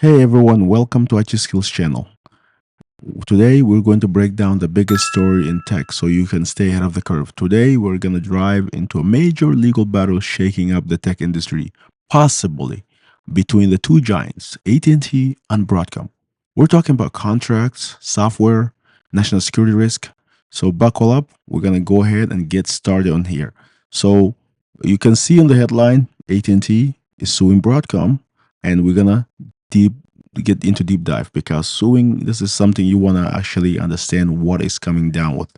Hey everyone, welcome to IT Skills channel. Today we're going to break down the biggest story in tech so you can stay ahead of the curve. Today we're going to drive into a major legal battle shaking up the tech industry, possibly between the two giants, AT&T and Broadcom. We're talking about contracts, software, national security risk. So buckle up, we're going to go ahead and get started on here. So you can see on the headline, AT&T is suing Broadcom, and we're going to deep get into deep dive because suing this is something you want to actually understand what is coming down with.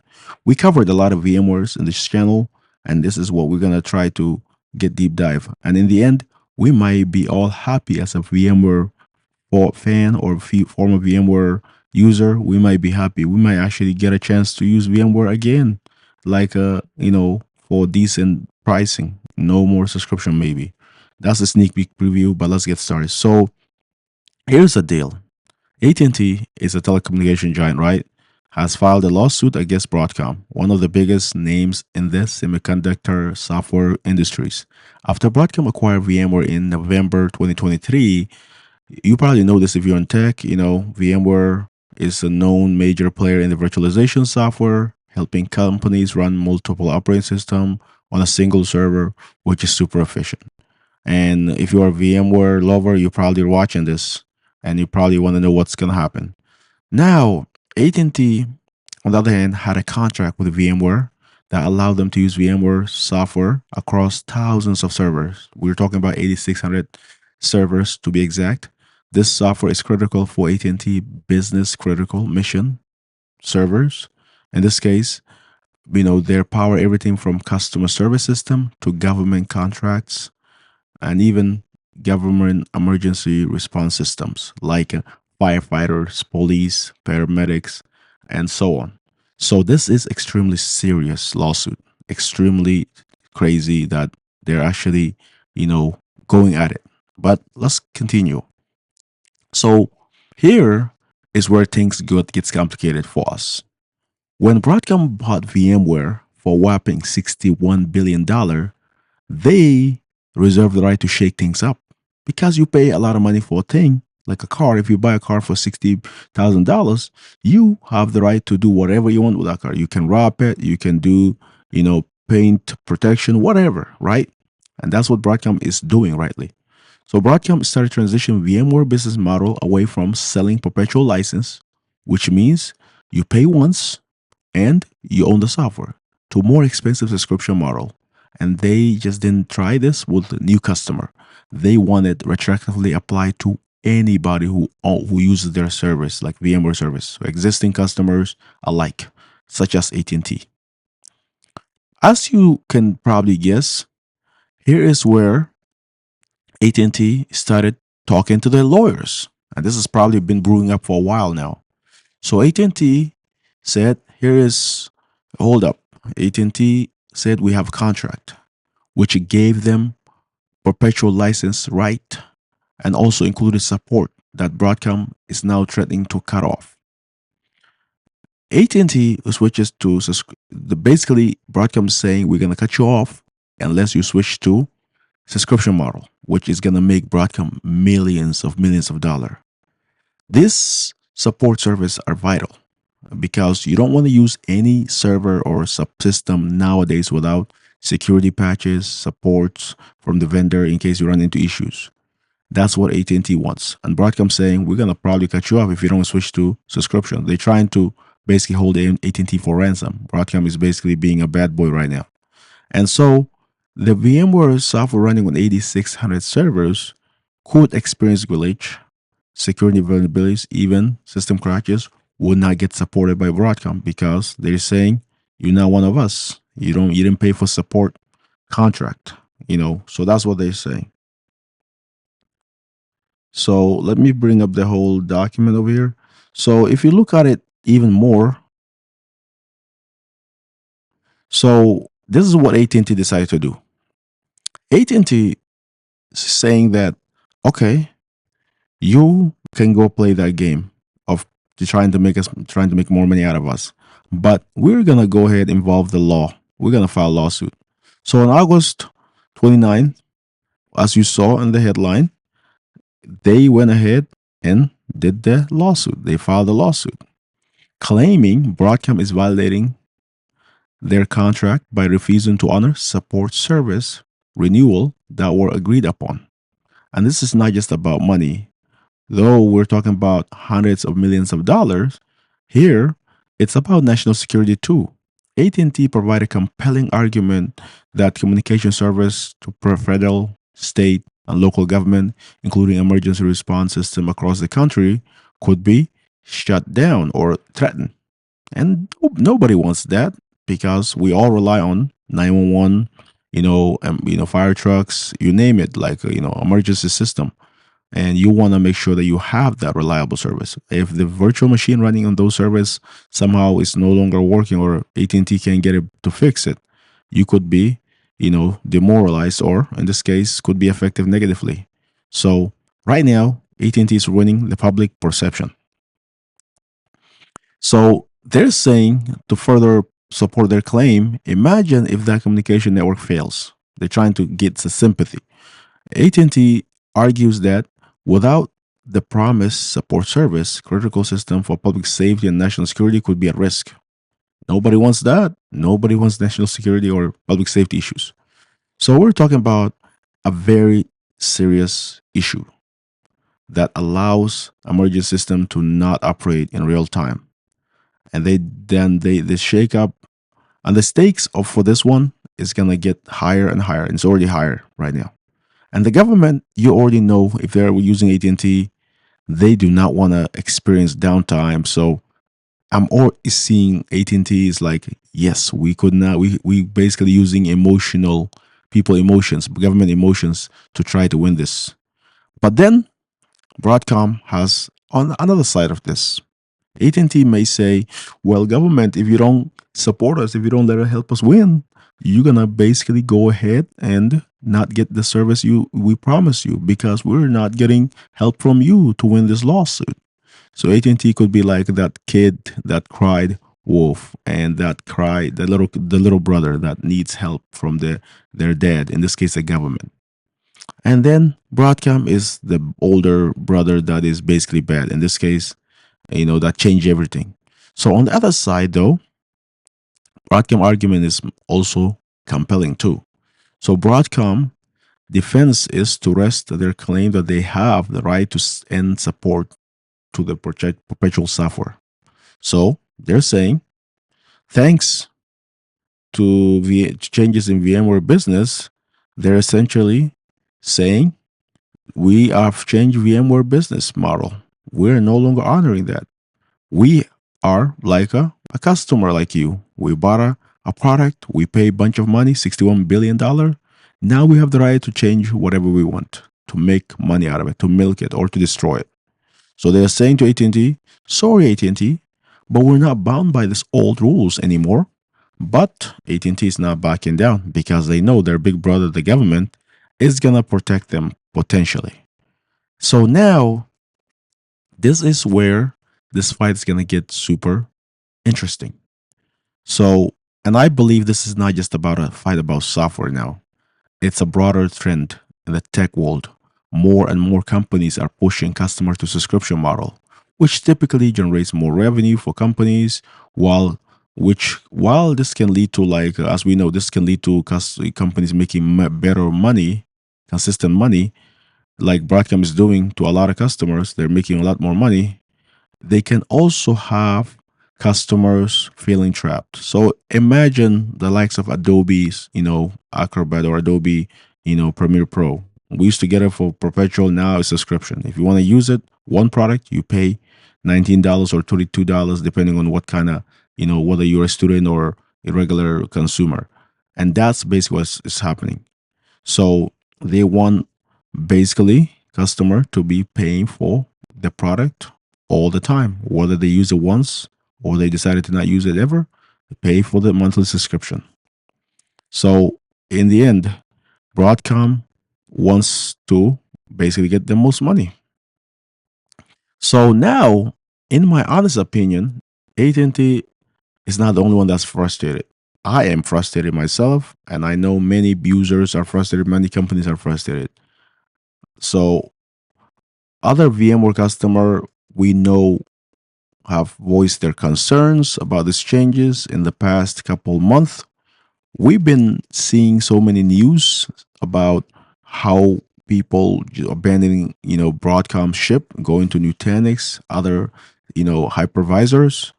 We covered a lot of VMwares in this channel, and this is what we're going to try to get deep dive, and in the end we might be all happy as a VMware fan or former VMware user. We might be happy, we might actually get a chance to use VMware again, like for decent pricing, no more subscription maybe. That's a sneak peek preview, but let's get started. So here's the deal. AT&T is a telecommunication giant, right? Has filed a lawsuit against Broadcom, one of the biggest names in the semiconductor software industries. After Broadcom acquired VMware in November 2023, you probably know this if you're in tech, VMware is a known major player in the virtualization software, helping companies run multiple operating systems on a single server, which is super efficient. And if you're a VMware lover, you're probably watching this and you probably want to know what's going to happen. Now, AT&T, on the other hand, had a contract with VMware that allowed them to use VMware software across thousands of servers. We're talking about 8,600 servers to be exact. This software is critical for AT&T business critical mission servers. In this case, they power everything from customer service system to government contracts and even government emergency response systems like firefighters, police, paramedics, and so on. So this is extremely serious lawsuit, extremely crazy that they're actually, going at it. But let's continue. So here is where things gets complicated for us. When Broadcom bought VMware for a whopping $61 billion, they reserve the right to shake things up because you pay a lot of money for a thing like a car. If you buy a car for $60,000, you have the right to do whatever you want with that car. You can wrap it, you can do, paint protection, whatever, right? And that's what Broadcom is doing rightly. So Broadcom started transitioning VMware business model away from selling perpetual license, which means you pay once and you own the software, to a more expensive subscription model. And they just didn't try this with the new customer. They wanted retroactively applied to anybody who uses their service, like VMware service, so existing customers alike, such as AT&T. As you can probably guess, here is where AT&T started talking to their lawyers, and this has probably been brewing up for a while now. So AT&T said, hold up. AT&T said we have a contract, which gave them perpetual license right and also included support that Broadcom is now threatening to cut off. AT&T switches to basically Broadcom saying we're going to cut you off unless you switch to subscription model, which is going to make Broadcom millions of dollars. This support service are vital because you don't want to use any server or subsystem nowadays without security patches, supports from the vendor in case you run into issues. That's what AT&T wants. And Broadcom saying, we're going to probably cut you off if you don't switch to subscription. They're trying to basically hold AT&T for ransom. Broadcom is basically being a bad boy right now. And so the VMware software running on 8,600 servers could experience glitch, security vulnerabilities, even system crashes would not get supported by Broadcom because they're saying you're not one of us. You didn't pay for support contract, So that's what they're saying. So let me bring up the whole document over here. So if you look at it even more, so this is what AT&T decided to do. AT&T is saying that, okay, you can go play that game of trying to make more money out of us, but we're gonna go ahead and involve the law. We're gonna file a lawsuit. So on August 29th, as you saw in the headline, they went ahead and did the lawsuit. They filed a lawsuit claiming Broadcom is violating their contract by refusing to honor support service renewal that were agreed upon. And this is not just about money. Though we're talking about hundreds of millions of dollars, here it's about national security too. AT&T provided a compelling argument that communication service to federal, state, and local government, including emergency response system across the country, could be shut down or threatened. And nobody wants that because we all rely on 911, fire trucks, you name it, like emergency system, and you want to make sure that you have that reliable service. If the virtual machine running on those servers somehow is no longer working or AT&T can't get it to fix it, you could be, demoralized, or in this case could be affected negatively. So right now AT&T is ruining the public perception. So they're saying, to further support their claim, imagine if that communication network fails. They're trying to get the sympathy. AT&T argues that without the promised support service, critical system for public safety and national security could be at risk. Nobody wants that. Nobody wants national security or public safety issues. So we're talking about a very serious issue that allows emergency system to not operate in real time. And they shake up, and the stakes for this one is gonna get higher and higher. And it's already higher right now. And the government, you already know, if they're using AT&T, they do not want to experience downtime. So I'm already seeing AT&T is like, yes, we could not. We basically using people emotions, government emotions to try to win this. But then Broadcom has on another side of this. AT&T may say, well, government, if you don't support us, if you don't let us help us win, you're gonna basically go ahead and not get the service we promise you because we're not getting help from you to win this lawsuit. So AT&T could be like that kid that cried wolf and that cried the little brother that needs help from their dad, in this case the government. And then Broadcom is the older brother that is basically bad, in this case, that changed everything. So on the other side though, Broadcom argument is also compelling too. So Broadcom defense is to rest their claim that they have the right to end support to the perpetual software. So they're saying, thanks to the changes in VMware business, they're essentially saying, we have changed VMware business model. We're no longer honoring that. We are like a customer like you. We bought a product, we pay a bunch of money, $61 billion. Now we have the right to change whatever we want, to make money out of it, to milk it, or to destroy it. So they're saying to AT&T, sorry AT&T, but we're not bound by these old rules anymore. But AT&T is not backing down because they know their big brother, the government, is going to protect them potentially. So now, this is where this fight is going to get super interesting. So, and I believe this is not just about a fight about software now. It's a broader trend in the tech world. More and more companies are pushing customer to subscription model, which typically generates more revenue for companies, while this can lead to, like, as we know, this can lead to companies making better money, consistent money, like Broadcom is doing to a lot of customers. They're making a lot more money. They can also have customers feeling trapped. So imagine the likes of Adobe's, Acrobat, or Adobe, Premiere Pro. We used to get it for perpetual. Now it's subscription. If you want to use it, one product, you pay $19 or $22, depending on what kind of, whether you're a student or a regular consumer. And that's basically what is happening. So they want basically customer to be paying for the product all the time, whether they use it once or they decided to not use it ever, pay for the monthly subscription. So in the end, Broadcom wants to basically get the most money. So now, in my honest opinion, AT&T is not the only one that's frustrated. I am frustrated myself, and I know many users are frustrated, many companies are frustrated. So Other VMware customer we know have voiced their concerns about these changes in the past couple months. We've been seeing so many news about how people abandoning, Broadcom ship, going to Nutanix, other, hypervisors.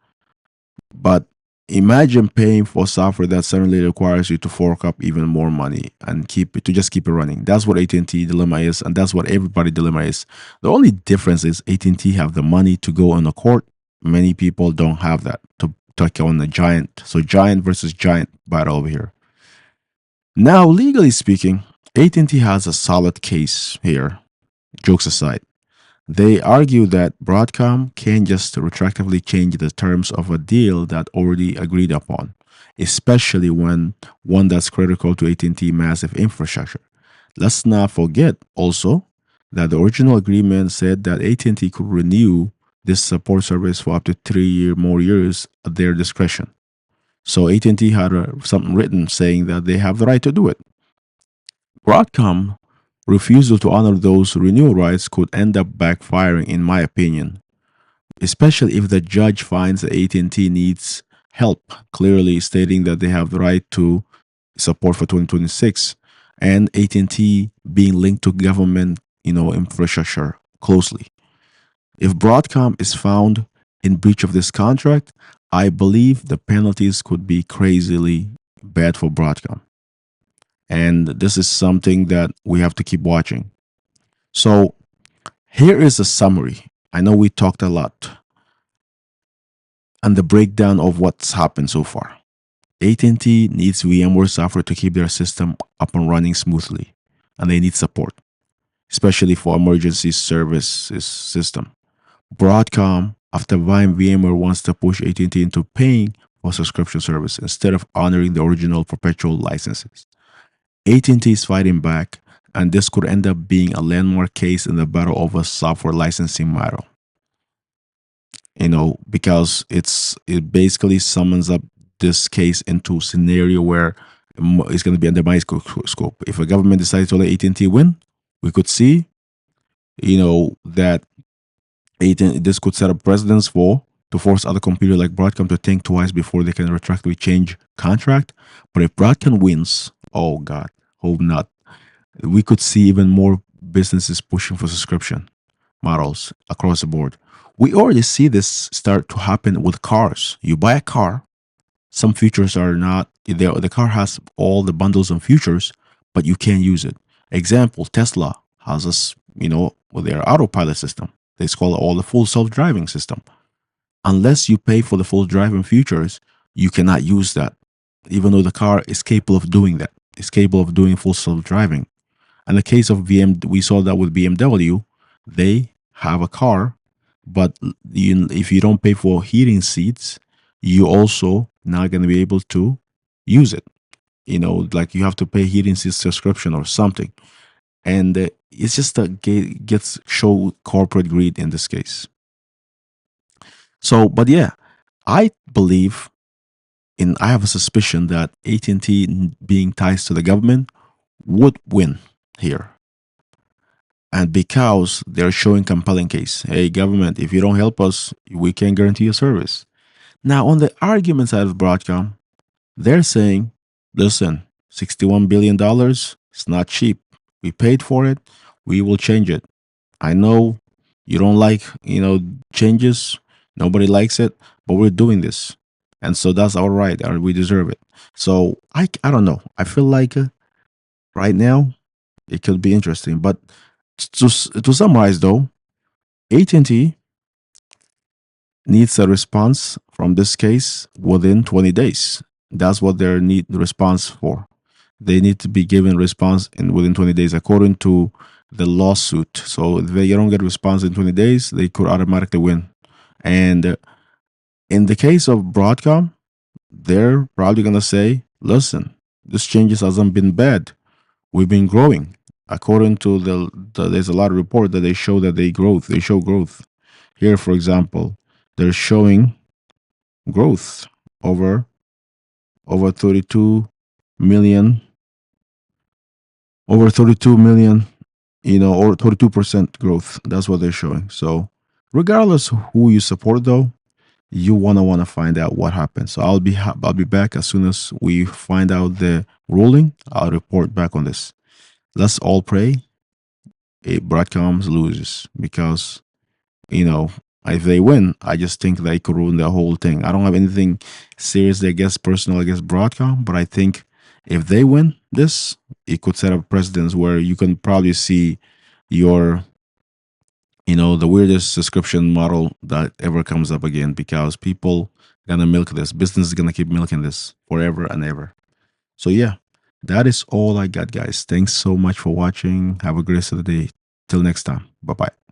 But imagine paying for software that suddenly requires you to fork up even more money and keep it running. That's what AT&T dilemma is, and that's what everybody dilemma is. The only difference is AT&T have the money to go on a court. Many people don't have that to take on a giant. So giant versus giant battle over here. Now, legally speaking, AT&T has a solid case here. Jokes aside, they argue that Broadcom can just retroactively change the terms of a deal that already agreed upon, especially when one that's critical to AT&T massive infrastructure. Let's not forget also that the original agreement said that AT&T could renew this support service for up to 3 more years at their discretion. So AT&T had something written saying that they have the right to do it. Broadcom refusal to honor those renewal rights could end up backfiring, in my opinion, especially if the judge finds that AT&T needs help, clearly stating that they have the right to support for 2026, and AT&T being linked to government, infrastructure closely. If Broadcom is found in breach of this contract, I believe the penalties could be crazily bad for Broadcom. And this is something that we have to keep watching. So here is a summary. I know we talked a lot and the breakdown of what's happened so far. AT&T needs VMware software to keep their system up and running smoothly, and they need support, especially for emergency services system. Broadcom, after buying VMware, wants to push AT&T into paying for subscription service instead of honoring the original perpetual licenses. AT&T is fighting back, and this could end up being a landmark case in the battle over software licensing model. Because it basically summons up this case into a scenario where it's going to be under my scope. If a government decides to let AT&T win, we could see, that this could set up precedents to force other computers like Broadcom to think twice before they can retroactively change contract. But if Broadcom wins, oh God, hope not, we could see even more businesses pushing for subscription models across the board. We already see this start to happen with cars. You buy a car, some features are not there. The car has all the bundles and features, but you can't use it. Example, Tesla has us, with their autopilot system. They call it all the full self-driving system. Unless you pay for the full driving features, you cannot use that, even though the car is capable of doing that. It's capable of doing full self-driving. In the case of we saw that with BMW. They have a car, but if you don't pay for heating seats, you also not going to be able to use it. Like you have to pay heating seats subscription or something. And it's just gets show corporate greed in this case. So, but yeah, I believe I have a suspicion that AT&T being ties to the government would win here. And because they're showing compelling case, hey government, if you don't help us, we can't guarantee a service. Now on the argument side of Broadcom, they're saying, listen, $61 billion, it's not cheap. We paid for it, we will change it. I know you don't like, changes, nobody likes it, but we're doing this. And so that's our right, and we deserve it. So I don't know. I feel like right now it could be interesting. But to summarize though, AT&T needs a response from this case within 20 days. That's what they need the response for. They need to be given response within 20 days according to the lawsuit. So if they don't get a response in 20 days, they could automatically win. And in the case of Broadcom, they're probably going to say, listen, this changes hasn't been bad. We've been growing. According to there's a lot of report that they show that they show growth. Here, for example, they're showing growth over 32 million or 32% growth. That's what they're showing. So regardless of who you support, though, you wanna find out what happened. So I'll be back as soon as we find out the ruling. I'll report back on this. Let's all pray Broadcom loses, because you know if they win, I just think they could ruin the whole thing. I don't have anything seriously against personal against Broadcom, but I think if they win this, it could set up precedents where you can probably see your the weirdest subscription model that ever comes up again, because people gonna milk this. Business is gonna keep milking this forever and ever. So yeah, that is all I got, guys. Thanks so much for watching. Have a great rest of the day. Till next time. Bye bye.